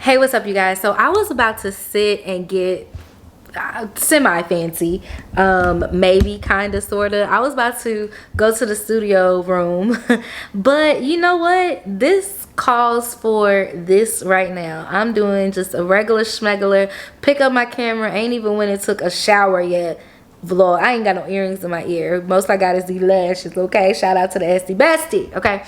Hey, what's up, you guys? So I was about to sit and get semi fancy, maybe kind of, sort of. I was about to go to the studio room, but you know what? This calls for this right now. I'm doing just a regular schmegular. Pick up my camera. Ain't even when it took a shower yet. Vlog. I ain't got no earrings in my ear. Most I got is the lashes. Okay, shout out to the SD bestie. Okay.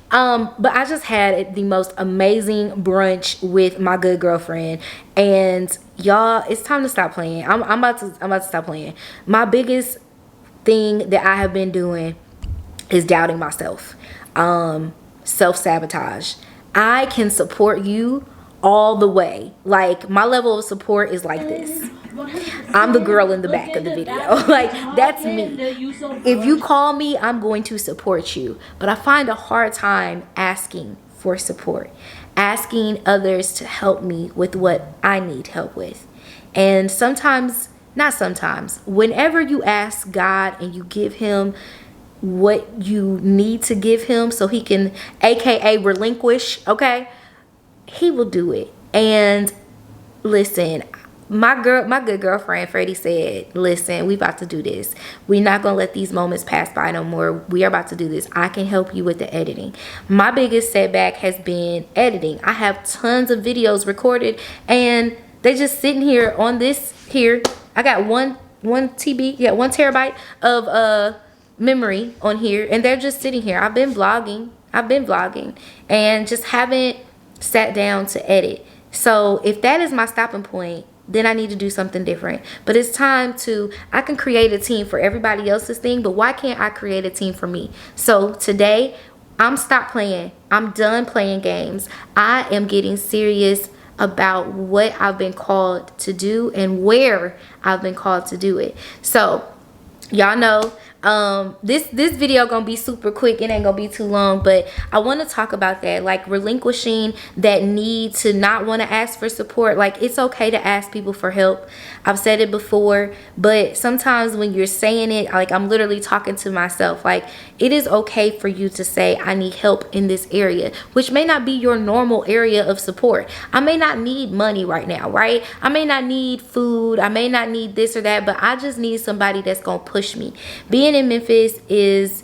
But I just had the most amazing brunch with my good girlfriend, and y'all, it's time to stop playing. I'm about to stop playing. My biggest thing that I have been doing is doubting myself. Self-sabotage. I can support you all the way. Like, my level of support is like this. I'm the girl in the back of the video. Like, that's me. If you call me, I'm going to support you. But I find a hard time asking for support, asking others to help me with what I need help with. And sometimes, not sometimes, whenever you ask God and you give him what you need to give him so he can, aka relinquish, okay, he will do it. And listen, my good girlfriend Freddie said, listen, we about to do this. We're not gonna let these moments pass by no more. We are about to do this. I can help you with the editing. My biggest setback has been editing. I have tons of videos recorded and they just sitting here on this here. I got one terabyte of memory on here, and they're just sitting here. I've been vlogging and just haven't sat down to edit. So if that is my stopping point, then I need to do something different. But it's time to, I can create a team for everybody else's thing, but why can't I create a team for me? So today, I'm stopped playing. I'm done playing games. I am getting serious about what I've been called to do and where I've been called to do it. So y'all know this video gonna be super quick. It ain't gonna be too long, but I want to talk about that, like relinquishing that need to not want to ask for support. Like, it's okay to ask people for help. I've said it before, but sometimes when you're saying it, like, I'm literally talking to myself. Like, it is okay for you to say, I need help in this area, which may not be your normal area of support. I may not need money right now, right? I may not need food. I may not need this or that, but I just need somebody that's gonna push me. Being in Memphis is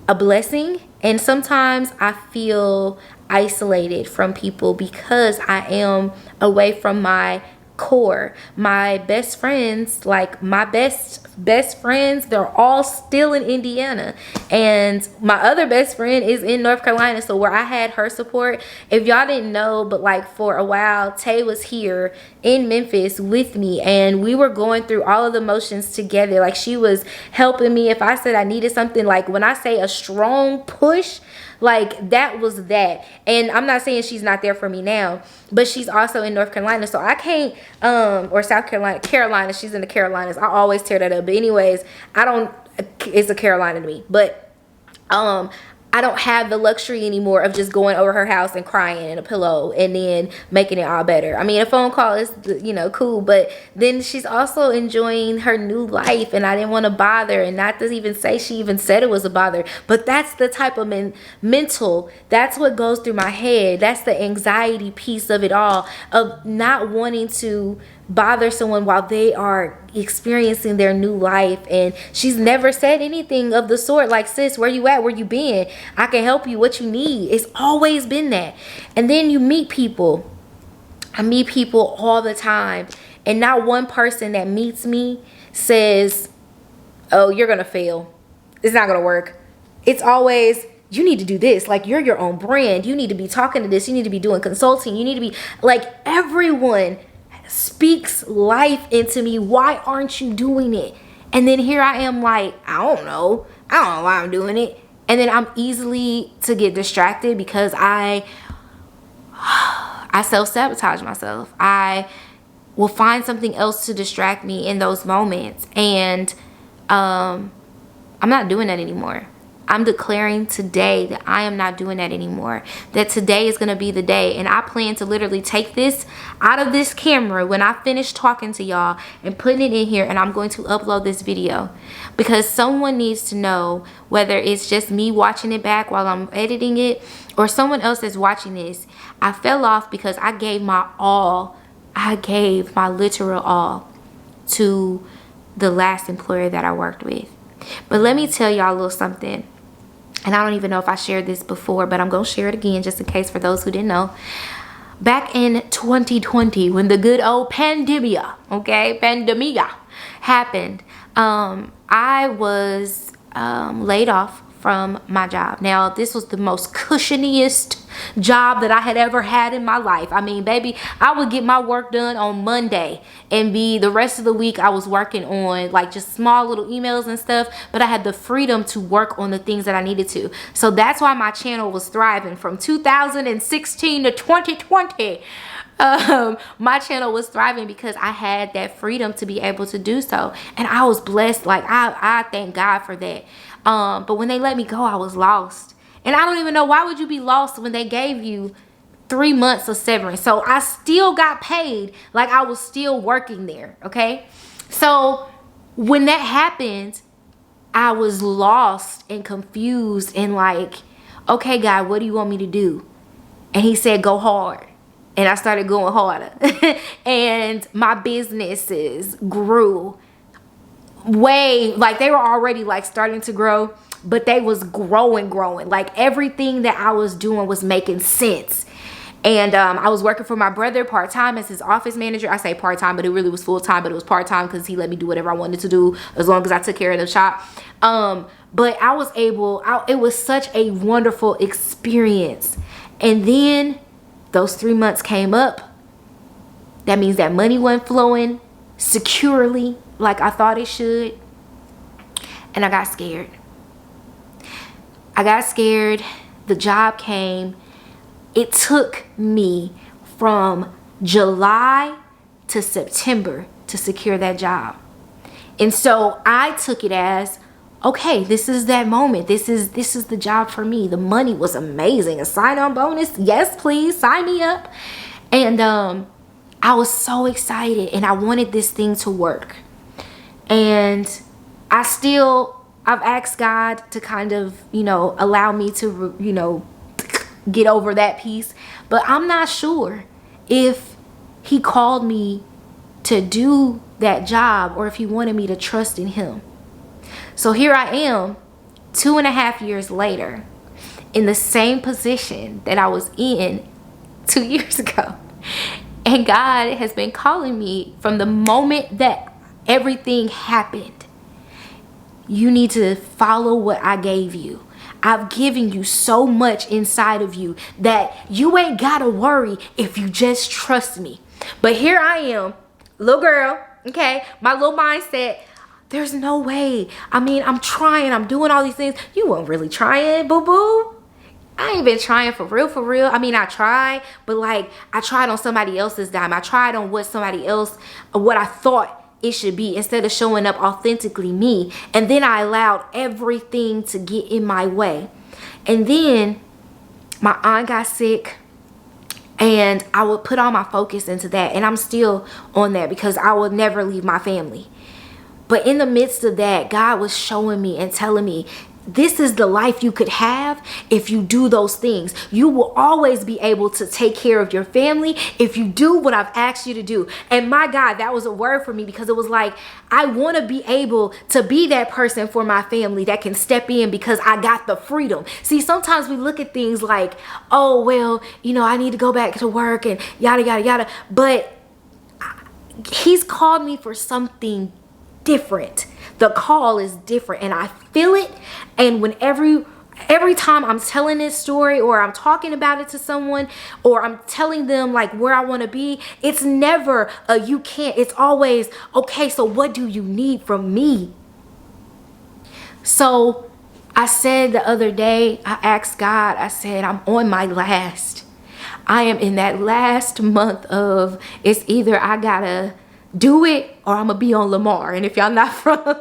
a blessing, and sometimes I feel isolated from people because I am away from my core. My best friends, like my best friends, they're all still in Indiana, and my other best friend is in North Carolina. So where I had her support, if y'all didn't know, but like for a while Tay was here in Memphis with me, and we were going through all of the motions together. Like, she was helping me if I said I needed something. Like, when I say a strong push, like, that was that. And I'm not saying she's not there for me now, but she's also in North Carolina, so I can't or South Carolina, she's in the Carolinas. I always tear that up, but anyways, it's a Carolina to me. But I don't have the luxury anymore of just going over her house and crying in a pillow and then making it all better. I mean, a phone call is, you know, cool, but then she's also enjoying her new life, and I didn't want to bother, and not to even say she even said it was a bother, but that's the type of mental, that's what goes through my head. That's the anxiety piece of it all, of not wanting to bother someone while they are experiencing their new life. And she's never said anything of the sort, like, sis, where you at, where you been, I can help you, what you need. It's always been that. And then you meet people. I meet people all the time, and not one person that meets me says, oh, you're gonna fail, it's not gonna work. It's always, you need to do this. Like, you're your own brand, you need to be talking to this, you need to be doing consulting, you need to be, like, everyone speaks life into me. Why aren't you doing it? And then here I am, like, I don't know why I'm doing it. And then I'm easily to get distracted because I self-sabotage myself. I will find something else to distract me in those moments, and I'm not doing that anymore. I'm declaring today that I am not doing that anymore. That today is going to be the day. And I plan to literally take this out of this camera when I finish talking to y'all and putting it in here, and I'm going to upload this video. Because someone needs to know, whether it's just me watching it back while I'm editing it or someone else that's watching this. I fell off because I gave my all. I gave my literal all to the last employer that I worked with. But let me tell y'all a little something. And I don't even know if I shared this before, but I'm going to share it again just in case for those who didn't know. Back in 2020, when the good old pandemia happened, I was laid off from my job. Now, this was the most cushioniest job that I had ever had in my life. I mean, baby, I would get my work done on Monday and be the rest of the week I was working on like just small little emails and stuff, but I had the freedom to work on the things that I needed to. So that's why my channel was thriving from 2016 to 2020. My channel was thriving because I had that freedom to be able to do so, and I was blessed. Like I thank God for that. But when they let me go, I was lost, and I don't even know why would you be lost when they gave you 3 months of severance. So I still got paid like I was still working there. Okay, so when that happened, I was lost and confused and like, okay, God, what do you want me to do? And he said, go hard. And I started going harder. And my businesses grew way, like they were already like starting to grow, but they was growing. Like everything that I was doing was making sense. And I was working for my brother part-time as his office manager. I say part-time, but it really was full-time, but it was part-time because he let me do whatever I wanted to do as long as I took care of the shop. But I was able, it was such a wonderful experience. And then those 3 months came up. That means that money wasn't flowing securely like I thought it should. And I got scared. The job came. It took me from July to September to secure that job. And so I took it as, okay, this is that moment. This is the job for me. The money was amazing. A sign-on bonus. Yes, please sign me up. And I was so excited and I wanted this thing to work. And I've asked God to kind of, allow me to, get over that piece. But I'm not sure if he called me to do that job or if he wanted me to trust in him. So here I am 2.5 years later in the same position that I was in 2 years ago. And God has been calling me from the moment that everything happened. You need to follow what I gave you. I've given you so much inside of you that you ain't gotta worry if you just trust me. But here I am, little girl, okay? My little mindset, there's no way. I mean, I'm trying, I'm doing all these things. You weren't really trying, boo-boo. I ain't been trying for real. I mean, I tried, but like, I tried on somebody else's dime. I tried on what I thought it should be instead of showing up authentically me. And then I allowed everything to get in my way. And then my aunt got sick and I would put all my focus into that. And I'm still on that because I will never leave my family. But in the midst of that, God was showing me and telling me, this is the life you could have if you do those things. You will always be able to take care of your family if you do what I've asked you to do. And my God, that was a word for me because it was like, I want to be able to be that person for my family that can step in because I got the freedom. See, sometimes we look at things like, oh, well, I need to go back to work and yada, yada, yada. But he's called me for something different. The call is different and I feel it. And when every time I'm telling this story or I'm talking about it to someone or I'm telling them like where I want to be, it's never a you can't. It's always, okay, so what do you need from me? So I said the other day, I asked God, I said, I'm on my last. I am in that last month of, it's either I gotta do it or I'm gonna be on Lamar. And if y'all not from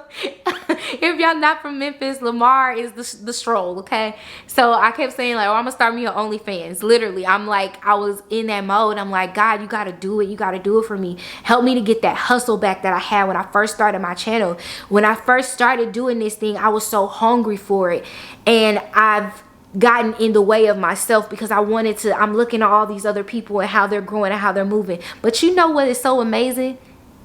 If y'all not from Memphis, Lamar is the stroll, okay? So I kept saying like, oh, I'm gonna start me on OnlyFans. Literally, I'm like, I was in that mode. I'm like, God, you gotta do it. You gotta do it for me. Help me to get that hustle back that I had when I first started my channel. When I first started doing this thing, I was so hungry for it. And I've gotten in the way of myself because I wanted to, I'm looking at all these other people and how they're growing and how they're moving. But you know what is so amazing?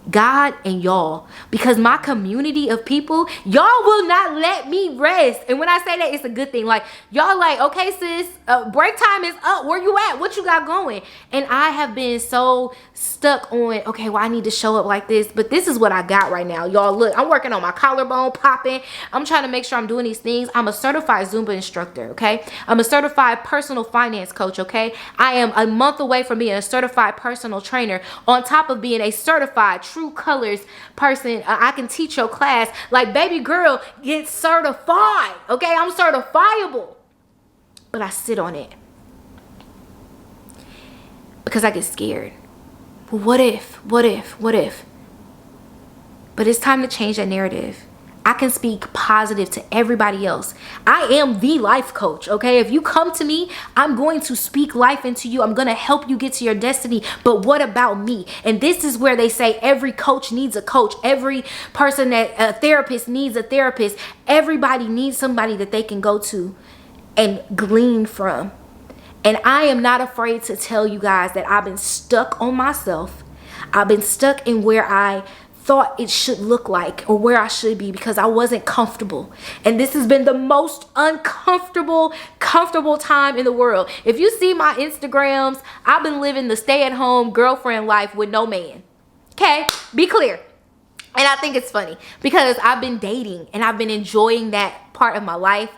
God and y'all, because my community of people, y'all will not let me rest. And when I say that, it's a good thing. Like, y'all like, okay, sis, break time is up. Where you at? What you got going? And I have been so stuck on, okay, well, I need to show up like this, but this is what I got right now. Y'all, look, I'm working on my collarbone popping. I'm trying to make sure I'm doing these things. I'm a certified Zumba instructor, okay? I'm a certified personal finance coach, okay? I am a month away from being a certified personal trainer, on top of being a certified True Colors person. I can teach your class. Like, baby girl, get certified, okay? I'm certifiable. But I sit on it because I get scared. Well, what if? But it's time to change that narrative. I can speak positive to everybody else. I am the life coach, okay? If you come to me, I'm going to speak life into you. I'm going to help you get to your destiny. But what about me? And this is where they say every coach needs a coach. Every person that a therapist needs a therapist. Everybody needs somebody that they can go to and glean from. And I am not afraid to tell you guys that I've been stuck on myself. I've been stuck in where I thought it should look like or where I should be because I wasn't comfortable. And this has been the most comfortable time in the world. If you see my Instagrams, I've been living the stay-at-home girlfriend life with no man. Okay, be clear. And I think it's funny because I've been dating and I've been enjoying that part of my life.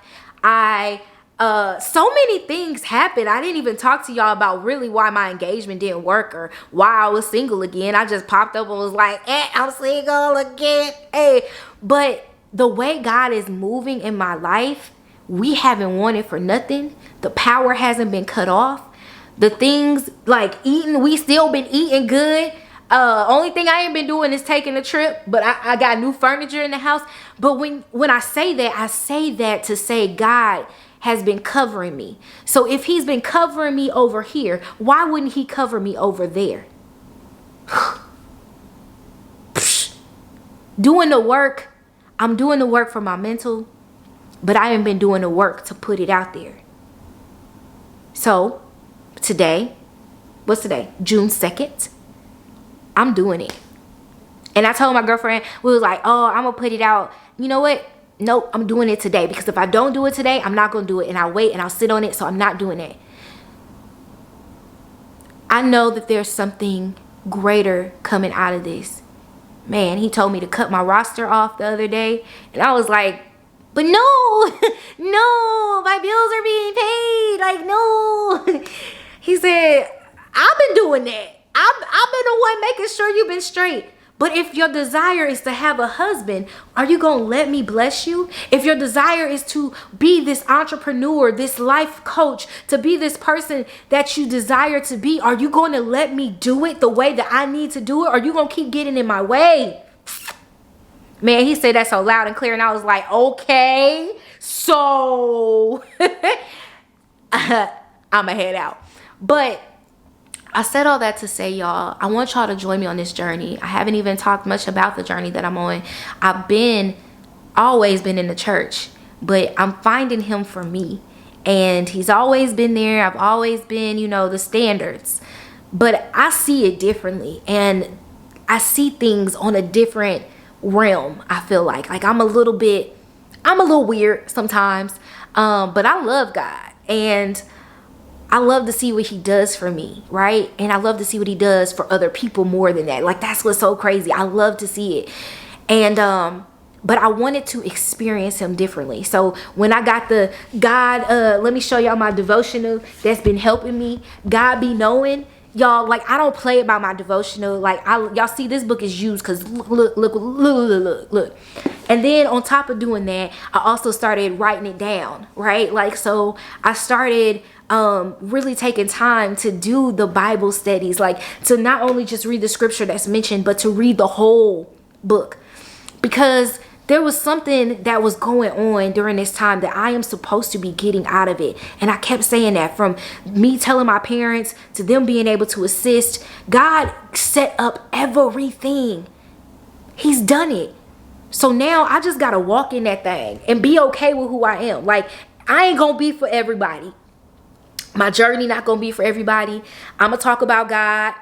So many things happened. I didn't even talk to y'all about really why my engagement didn't work or why I was single again. I just popped up and was like, I'm single again. Hey, but the way God is moving in my life, we haven't wanted for nothing. The power hasn't been cut off. The things like eating, we still been eating good. Only thing I ain't been doing is taking a trip, but I got new furniture in the house. But when I say that to say God has been covering me. So if he's been covering me over here, why wouldn't he cover me over there? Doing the work, I'm doing the work for my mental, but I haven't been doing the work to put it out there. So today, what's today? June 2nd. I'm doing it. And I told my girlfriend, we was like, oh, I'm gonna put it out. You know what? Nope, I'm doing it today, because if I don't do it today, I'm not gonna do it, and I'll wait and I'll sit on it. So I'm not doing it. I know that there's something greater coming out of this. Man, he told me to cut my roster off the other day, and I was like, but no, no, my bills are being paid. Like, no. He said, I've been doing that. I've been the one making sure you've been straight. But if your desire is to have a husband, are you going to let me bless you? If your desire is to be this entrepreneur, this life coach, to be this person that you desire to be, are you going to let me do it the way that I need to do it? Or are you going to keep getting in my way? Man, he said that so loud and clear, and I was like, okay, so I'ma head out. But I said all that to say, y'all, I want y'all to join me on this journey. I haven't even talked much about the journey that I'm on. I've always been in the church, but I'm finding him for me. And he's always been there. I've always been, you know, the standards. But I see it differently. And I see things on a different realm, I feel like. Like I'm a little weird sometimes. But I love God. And I love to see what he does for me, right? And I love to see what he does for other people more than that. Like, that's what's so crazy. I love to see it. And but I wanted to experience him differently. So when I got the God, let me show y'all my devotional that's been helping me. God Be Knowing. Y'all, like, I don't play about my devotional. Like, y'all see this book is used because look. And then on top of doing that, I also started writing it down, right? Like, so I started really taking time to do the Bible studies, like to not only just read the scripture that's mentioned, but to read the whole book. Because There was something that was going on during this time that I am supposed to be getting out of it. And I kept saying that, from me telling my parents to them being able to assist. God set up everything. He's done it. So now I just got to walk in that thing and be okay with who I am. Like, I ain't going to be for everybody. My journey not going to be for everybody. I'm going to talk about God.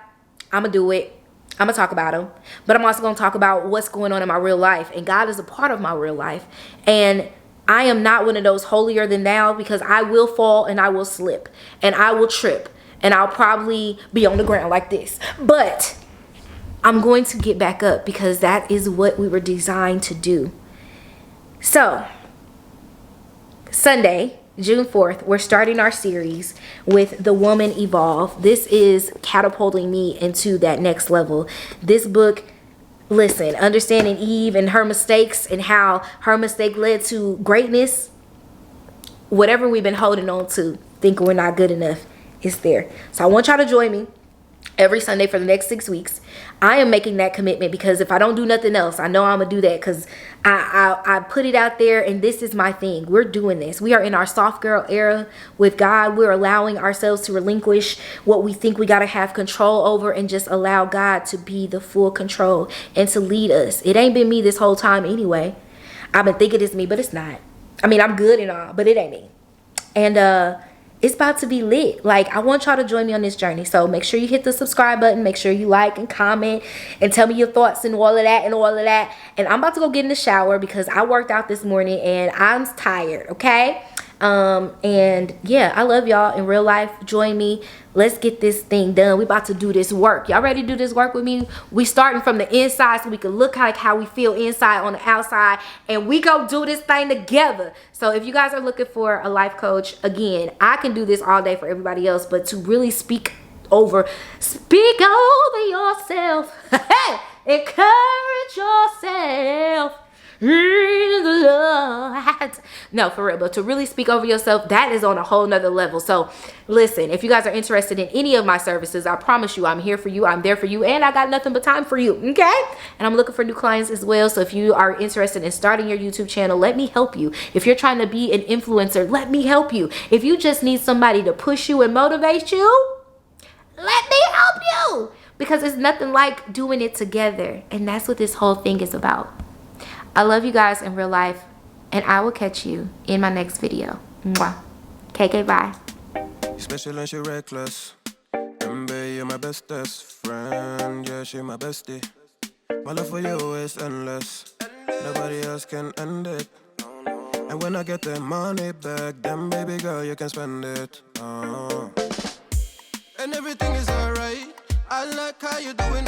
I'm going to do it. I'm gonna talk about him, but I'm also gonna talk about what's going on in my real life, and God is a part of my real life. And I am not one of those holier than thou, because I will fall and I will slip and I will trip and I'll probably be on the ground like this, but I'm going to get back up, because that is what we were designed to do. So Sunday, June 4th, we're starting our series with The Woman Evolve. This is catapulting me into that next level. This book, listen, understanding Eve and her mistakes and how her mistake led to greatness. Whatever we've been holding on to, thinking we're not good enough, is there. So I want y'all to join me every Sunday for the next 6 weeks. I am making that commitment, because if I don't do nothing else, I know I'm gonna do that, because I put it out there, and this is my thing. We're doing this. We are in our soft girl era with God. We're allowing ourselves to relinquish what we think we gotta have control over, and just allow God to be the full control and to lead us. It ain't been me this whole time anyway. I've been thinking it's me, but it's not. I mean, I'm good and all, but it ain't me. And it's about to be lit. Like, I want y'all to join me on this journey. So make sure you hit the subscribe button. Make sure you like and comment and tell me your thoughts and all of that and all of that. And I'm about to go get in the shower, because I worked out this morning and I'm tired, okay? And yeah, I love y'all in real life. Join me. Let's get this thing done. We about to do this work. Y'all ready to do this work with me? We starting from the inside, so we can look like how we feel inside on the outside, and we go do this thing together. So if you guys are looking for a life coach, again, I can do this all day for everybody else, but to really speak over yourself. Encourage yourself in the Lord. No, for real, but to really speak over yourself, that is on a whole nother level. So listen, if you guys are interested in any of my services, I promise you I'm here for you, I'm there for you, and I got nothing but time for you, okay? And I'm looking for new clients as well. So if you are interested in starting your YouTube channel, let me help you. If you're trying to be an influencer, let me help you. If you just need somebody to push you and motivate you, let me help you, because it's nothing like doing it together. And that's what this whole thing is about. I love you guys in real life, and I will catch you in my next video. Mwah. KK, bye. Special and she reckless. MB, you're my bestest friend. Yeah, she my bestie. My love for you is endless. Nobody else can end it. And when I get the money back, then baby girl, you can spend it. And everything is alright. I like how you doing.